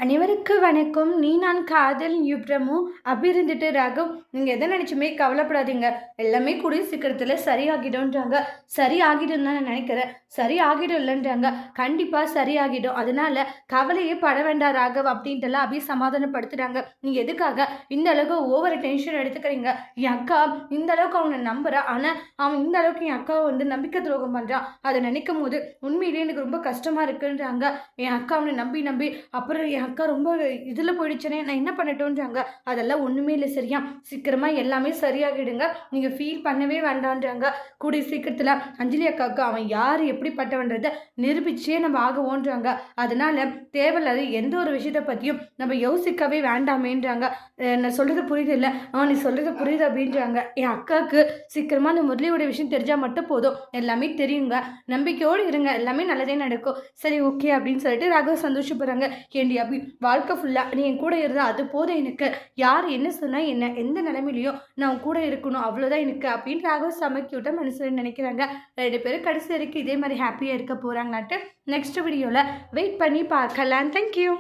அனைவருக்கும் வணக்கம். நீ நான் காதல் யுப்ரமும் அப்படி இருந்துட்டு ராகவ், நீங்கள் எதை நினச்சுமே கவலைப்படாதீங்க. எல்லாமே கூடிய சீக்கிரத்தில் சரியாகிடும்ன்றாங்க. சரியாகிடும் தான் நான் நினைக்கிறேன். சரியாகிடும் இல்லைன்றாங்க. கண்டிப்பாக சரியாகிடும். அதனால கவலையே பட வேண்டாம் ராகவ் அப்படின்ட்டுலாம் அப்படியே சமாதானப்படுத்துகிறாங்க. நீங்கள் எதுக்காக இந்த அளவுக்கு ஓவர் டென்ஷன் எடுத்துக்கிறீங்க? என் அக்கா இந்த அளவுக்கு அவனை நம்புறா. ஆனால் அவன் இந்த அளவுக்கு என் அக்காவை நம்பிக்கை துரோகம் பண்ணுறான். அதை நினைக்கும் போது உண்மையிலேயே எனக்கு ரொம்ப கஷ்டமாக இருக்குன்றாங்க. என் அக்கா அவனை நம்பி நம்பி அப்புறம் என் அக்கா ரொம்ப இதில் போயிடுச்சுனே, நான் என்ன பண்ணட்டும்ன்றாங்க. அதெல்லாம் ஒன்றுமே இல்லை, சரியா சீக்கிரமாக எல்லாமே சரியாகிடுங்க. நீங்கள் ஃபீல் பண்ணவே வேண்டான்றாங்க. கூடிய சீக்கிரத்தில் அஞ்சலி அக்காவுக்கு அவன் யார் எப்படிப்பட்டவன்றதை நிரூபிச்சே நம்ம ஆகுவோன்றாங்க. அதனால தேவையில்லாத எந்த ஒரு விஷயத்தை பற்றியும் நம்ம யோசிக்கவே வேண்டாமேன்றாங்க. நான் சொல்கிறது புரியுது இல்லை, நீ சொல்கிறது புரியுது அப்படின்றாங்க. என் அக்காவுக்கு சீக்கிரமாக அந்த முரளியோட விஷயம் தெரிஞ்சால் மட்டும் போதும், எல்லாமே தெரியுங்க, நம்பிக்கையோடு இருங்க, எல்லாமே நல்லதே நடக்கும். சரி ஓகே அப்படின்னு சொல்லிட்டு ராகவ் சந்தோஷப்படுறாங்க. ஏண்டி அப்படி வாழ்க்கை ஃபுல்லாக நீ என் கூட இருந்தால் அது போதும் எனக்கு. யார் என்ன சொன்னால் என்ன, எந்த நிலைமையிலையும் நான் உன் கூட இருக்கணும், அவ்வளோதான் எனக்கு அப்படின்னு ராகவ் செம க்யூட்டாக மனசில் நினைக்கிறாங்க. 2 பேரும் கடைசி வரைக்கும் இதே மாதிரி ஹாப்பியாக இருக்க போகிறாங்கன்ட்டு நெக்ஸ்ட் வீடியோவில் வெயிட் பண்ணி பார்க்கலாம். தேங்க்யூ.